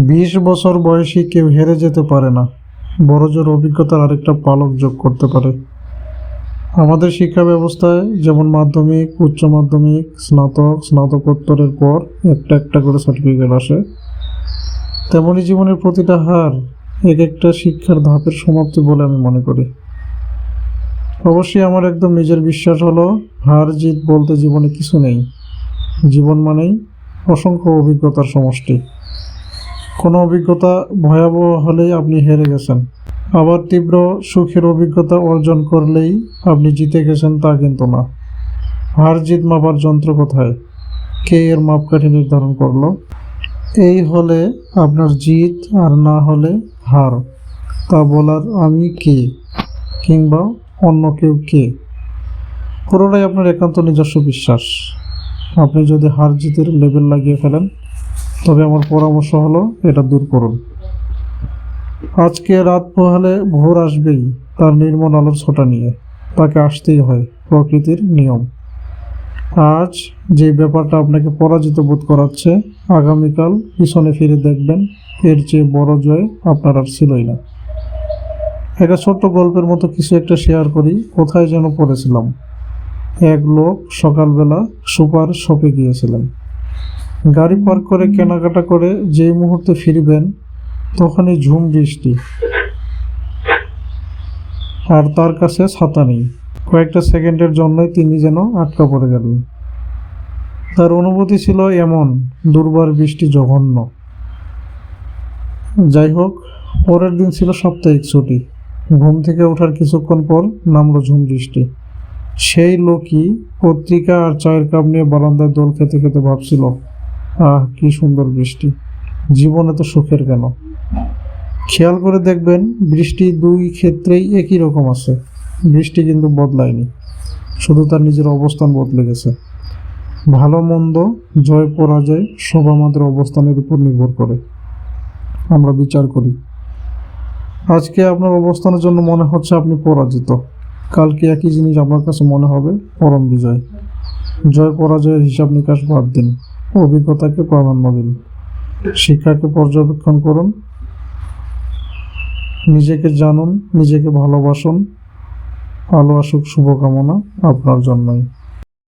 20 বছর বয়সী কেউ হেরে যেতে পারে না, বড়জোর অভিজ্ঞতার আরেকটা পালক যোগ করতে পারে। আমাদের শিক্ষা ব্যবস্থায় যেমন মাধ্যমিক, উচ্চ মাধ্যমিক, স্নাতক, স্নাতকোত্তরের পর একটা একটা করে সার্টিফিকেট আসে, তেমনি জীবনের প্রতিটা হার এক একটা শিক্ষার ধাপের সমাপ্তি বলে আমি মনে করি। অবশ্যই আমার একদম নিজের বিশ্বাস হলো, হার জিত বলতে জীবনে কিছু নেই। জীবন মানেই অসংখ্য অভিজ্ঞতার সমষ্টি। কোনো অভিজ্ঞতা ভয়াবহ হলেই আপনি হেরে গেছেন, আবার তীব্র সুখের অভিজ্ঞতা অর্জন করলেই আপনি জিতে গেছেন তা কিন্তু না। হার জিত মাপার যন্ত্র কোথায়? কে এর মাপকাঠি নির্ধারণ করলো? এই হলে আপনার জিত আর না হলে হার, তা বলার আমি কে, কিংবা অন্য কেউ কে? পুরোটাই আপনার একান্ত নিজস্ব বিশ্বাস। আপনি যদি হার জিতের লেবেল লাগিয়ে ফেলেন, তবে আমার পরামর্শ হলো এটা দূর করুন। আজকে রাত পোহালে ভোর আসবেই তার নির্মল আলোর ছোটা নিয়ে, তাকে আসতেই হয়, প্রকৃতির নিয়ম। আজ যে ব্যাপারটা আপনাকে পরাজিত বোধ করাচ্ছে, আগামীকাল পিছনে ফিরে দেখবেন এর চেয়ে বড় জয় আপনার আর ছিলই না। একটা ছোট্ট গল্পের মতো কিছু একটা শেয়ার করি। কোথায় যেন পড়েছিলাম, এক লোক সকালবেলা সুপার শপে গিয়েছিলেন। গাড়ি পার্ক করে কেনাকাটা করে যেই মুহূর্তে ফিরবেন, তখনই ঝুম বৃষ্টি, আর তার কাছে ছাতা নেই। কয়েকটা সেকেন্ডের জন্যই তিনি যেন আটকা পড়ে গেলেন। তার অনুভূতি ছিল এমন, দুর্বার বৃষ্টি জঘন্য। যাই হোক, পরের দিন ছিল সাপ্তাহিক ছুটি। ঘুম থেকে ওঠার কিছুক্ষণ পর নামলো ঝুম বৃষ্টি। সেই লোকই পত্রিকা আর চায়ের কাপ নিয়ে বারান্দায় দোল খেতে খেতে ভাবছিল, আহ কি সুন্দর বৃষ্টি, জীবনে তো সুখের কেন? খেয়াল করে দেখবেন বৃষ্টি দুই ক্ষেত্রেই একই রকম আছে। বৃষ্টি কিন্তু বদলায়নি, শুধু তার নিজের অবস্থান বদলে গেছে। ভালো মন্দ, জয় পরাজয় সব আমাদের অবস্থানের উপর নির্ভর করে। আমরা বিচার করি। আজকে আপনার অবস্থানের জন্য মনে হচ্ছে আপনি পরাজিত, কালকে একই জিনিস আপনার কাছে মনে হবে পরম বিজয়। জয় পরাজয়ের হিসাব নিকাশ বাদ দিন, অভিজ্ঞতাকে প্রাধান্য দিন, শিক্ষাকে পর্যবেক্ষণ করুন, নিজেকে জানুন, নিজেকে ভালোবাসুন। আলো আসুক শুভকামনা আপনার জন্যই।